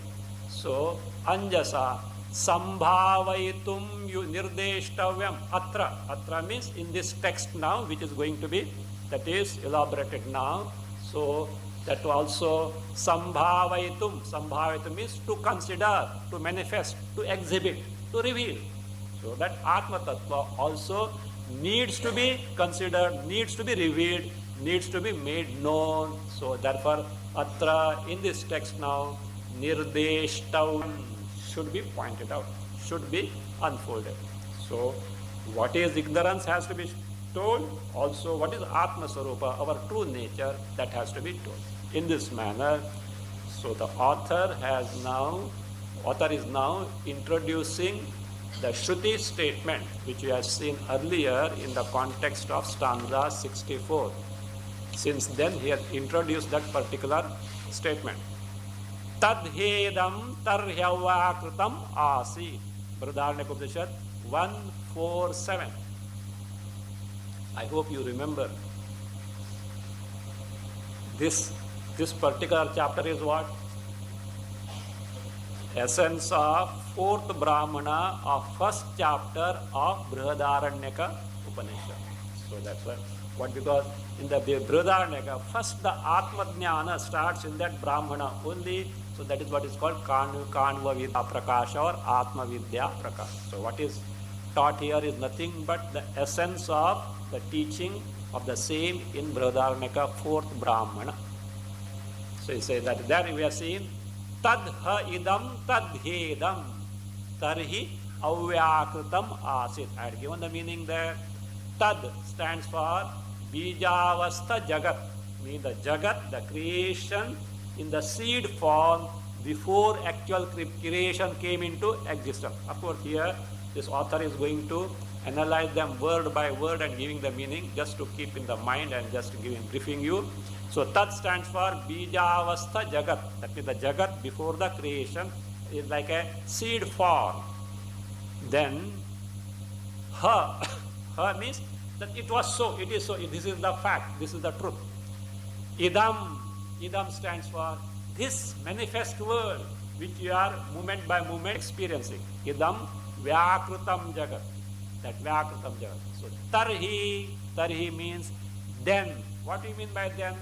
Speaker 1: So Anjasa Sambhavaitum nirdeshtavyam atra means in this text now, which is going to be, that is elaborated now. So that also Sambhavaitum means to consider, to manifest, to exhibit, to reveal. So that Atma Tattva also needs to be considered, needs to be revealed, needs to be made known. So therefore, Atra, in this text now, Nirdeshtav should be pointed out, should be unfolded. So what is ignorance has to be told. Also, what is Atma Swarupa, our true nature, that has to be told. In this manner, so the author is now introducing the Shruti statement, which we have seen earlier in the context of stanza 64. Since then, he has introduced that particular statement. Tadhedam tarhyavakritam asi. Brihadaranyaka Upanishad 147. I hope you remember. This particular chapter is what? Essence of fourth Brahmana of first chapter of Brihadaranyaka Upanishad. So that's why. What? Because in the Brihadaranyaka, first the Atma Jnana starts in that Brahmana only. So that is what is called KANVA Vidya Prakasha or Atma Vidya Prakasha. So what is taught here is nothing but the essence of the teaching of the same in Brihadaranyaka fourth Brahmana. So you say that there we are seeing Tadha idam tadhedam tarhi avyakritam asit. I had given the meaning there. Tad stands for Bijavastha Jagat, means the Jagat, the creation in the seed form before actual creation came into existence. Of course, here this author is going to analyze them word by word and giving the meaning, just to keep in the mind and just briefing you. So Tat stands for Bijavastha Jagat. That means the Jagat before the creation is like a seed form. Then Ha means that it was so, it is so, this is the fact, this is the truth. Idam stands for this manifest world which you are moment by moment experiencing. Idam Vyakrutam Jagat. That Vyakrutam Jagat. So Tarhi means then. What do you mean by then?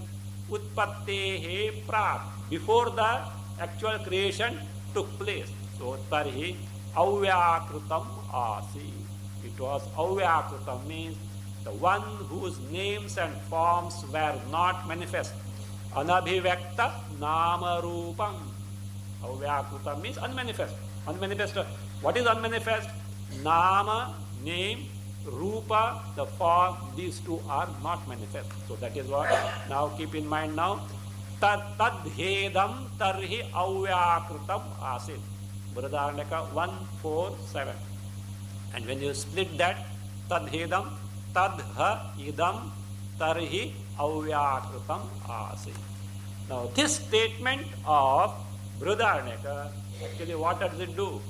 Speaker 1: Utpattehe Prak. Before the actual creation took place. So Tarhi Avyakrutam Asi. It was Avyakrutam, means the one whose names and forms were not manifest. Anabhivekta Nama Rupam. Avyakrutam means unmanifest. Unmanifest. What is unmanifest? Nama, name, Rupa, the form, these two are not manifest. So that is what, now keep in mind now. Tadhedam tarhi avyakritam asit. Brihadaranyaka 147. And when you split that, tadhedam, tadha idam tarhi avyakritam asit. Now this statement of Brihadaranyaka, actually what does it do?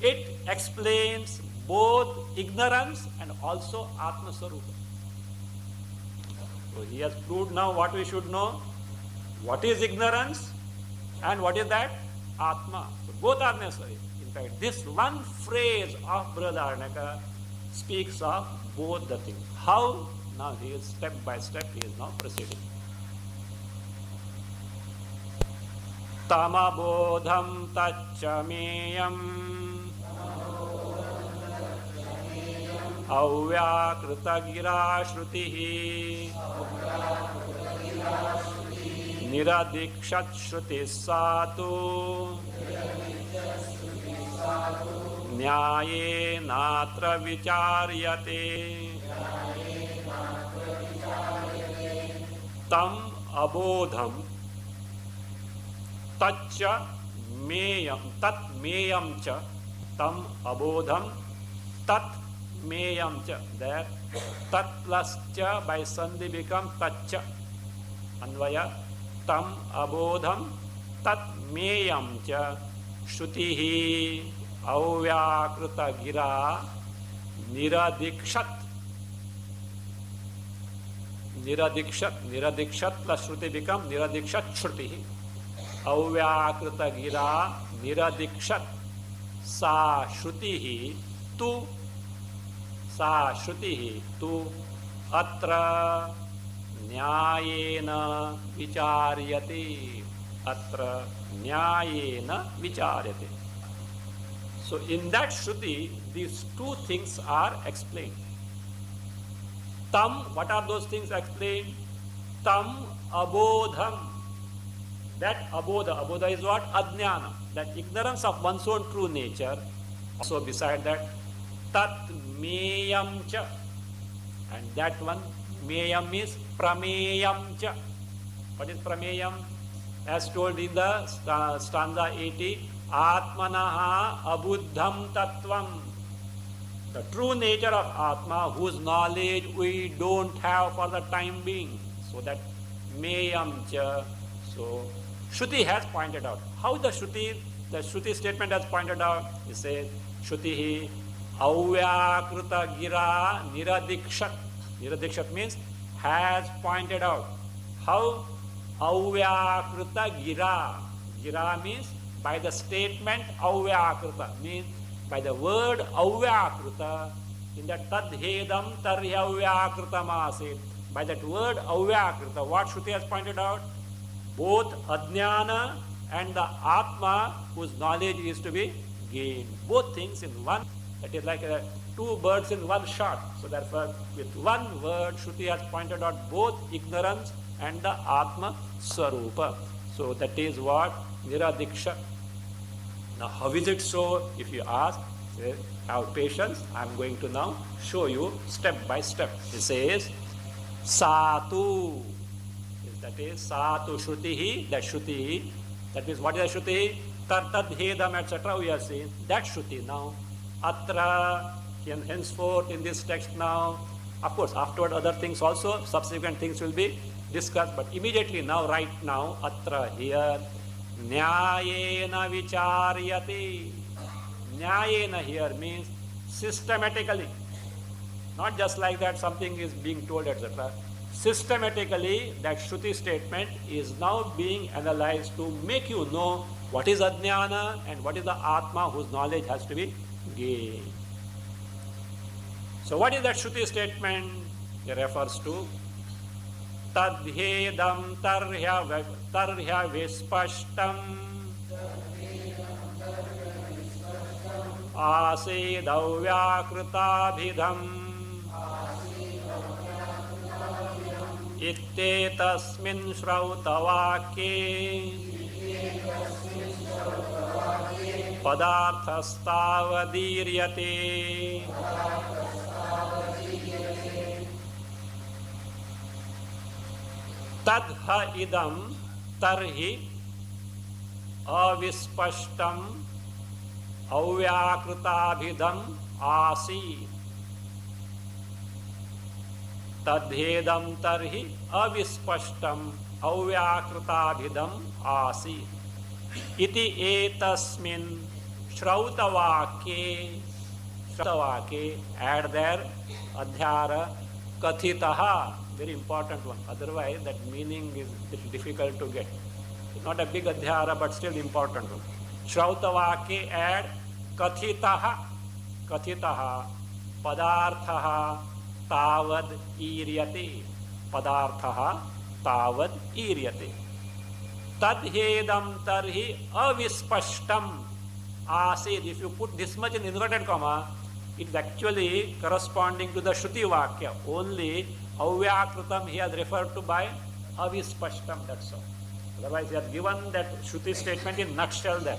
Speaker 1: It explains both ignorance and also Atma Swarupa. So he has proved now what we should know. What is ignorance and what is that? Atma. So both are necessary. In fact, this one phrase of Brihadaranyaka speaks of both the things. How? Now he is step by step, he is now proceeding. Tamabodham tachameyam Avyakrita gira shrutihi Niradikshat shruti satu Nyaye natra vicharyate Tam abodham Tatcha meyam Tat meyam cha Tam abodham Tat meyam cha. There tat plus cha by sandhi become tatcha. Anvaya tam abodham tat meyam cha Shrutihi avyakrita gira niradikshat. Niradikshat plus Shruti become niradikshat Shrutihi. Avyakrita gira niradikshat sa Shrutihi tu Sa Shrutihi tu atra nyayena vicharyate. Atra nyayena vicharyate. So in that Shruti, these two things are explained. Tam, what are those things explained? Tam abodham. That abodha is what? Ajnana. That ignorance of one's own true nature. Also beside that, tat meyam cha, and that one meyam is prameyam cha. What is prameyam? As told in the stanza 80, atmanaha abuddham tattvam. The true nature of Atma, whose knowledge we don't have for the time being. So that meyam cha. So Shruti has pointed out. How the Shruti statement has pointed out? It says Shrutihi Avyakrita gira niradikshat. Niradikshat means has pointed out. How? Avyakrita gira. Gira means by the statement avyakrita. Means by the word avyakrita. In that tadhedam tarhyavyakrita masit. By that word avyakrita, what Shruti has pointed out? Both Ajnana and the Atma, whose knowledge is to be gained. Both things in one. That is like two birds in one shot. So therefore, with one word, Shruti has pointed out both ignorance and the Atma Sarupa. So that is what Niradiksha. Now how is it so? If you ask, say, have patience. I am going to now show you step by step. It says, Satu. That is Satu Shrutihi. That Shruti. That means what is the Shruti? Tartadhedam, etc. We are seeing that Shruti now. Atra, henceforth in this text now. Of course, afterward other things also, subsequent things will be discussed, but immediately now, right now, atra here, nyayena vicharyate. Nyayena here means systematically. Not just like that something is being told, etc. Systematically, that Shruti statement is now being analyzed to make you know what is Ajnana and what is the Atma whose knowledge has to be gained. So what is that Shruti statement? It refers to Tadhedam tarhya vispashtam asedavyakrtabhidham ittetasmin shrautavakye padarthastavadhiryate. Tadha idam tarhi avispashtam avyakrutabhidam asi. Tadhedam tarhi avispashtam avyakrutabhidam asi. Iti etasmin shrautavake. Shrautavake, add there adhyara kathitaha. Very important one. Otherwise, that meaning is difficult to get. It's not a big adhyara, but still important one. Shrautavake add kathitaha, kathitaha, padarthaha, tavad iryate, padarthaha, tavad iryate. Tadhedam tarhi avispashtam asid. If you put this much in inverted comma, it is actually corresponding to the Shruti Vakya. Only Avyakritam he has referred to by avispashtam, that's all. Otherwise, he has given that Shruti statement in nutshell there.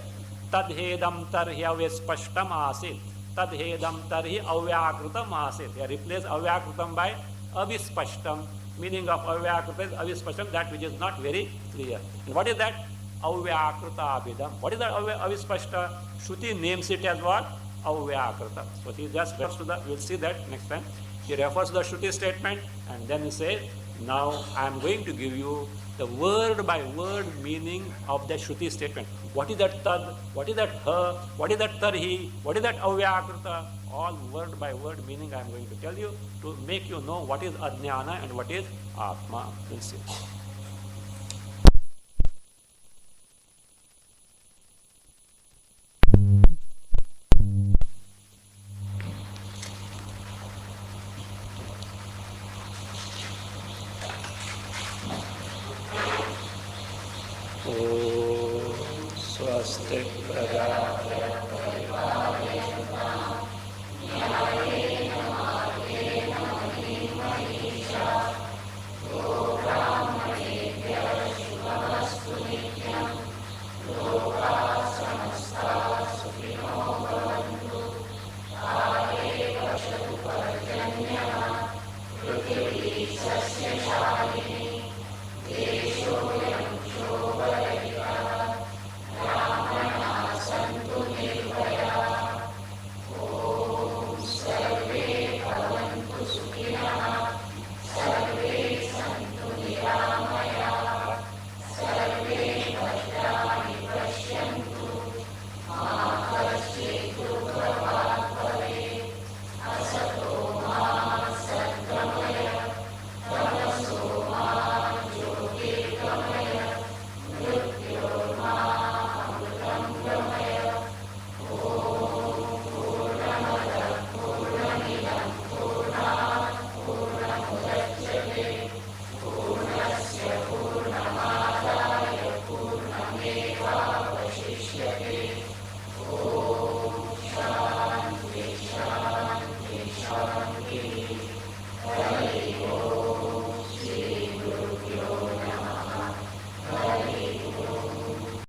Speaker 1: Tadhedam tarhi avispashtam asid. Tadhedam tarhi avyakritam asid. He has replaced avyakritam by avispashtam. Meaning of avyakritam is avispashtam, that which is not very clear. And what is that? Avyakrita abhidam. What is that avispashta? Shruti names it as what? Avyakrita. So he just refers to the, we will see that next time. He refers to the Shruti statement and then he says, now I am going to give you the word by word meaning of the Shruti statement. What is that tad? What is that ha? What is that tarhi? What is that avyakrita? All word by word meaning I am going to tell you to make you know what is ajnana and what is atma. We'll see. Swastik
Speaker 2: Shanti, Shanti, Shanti.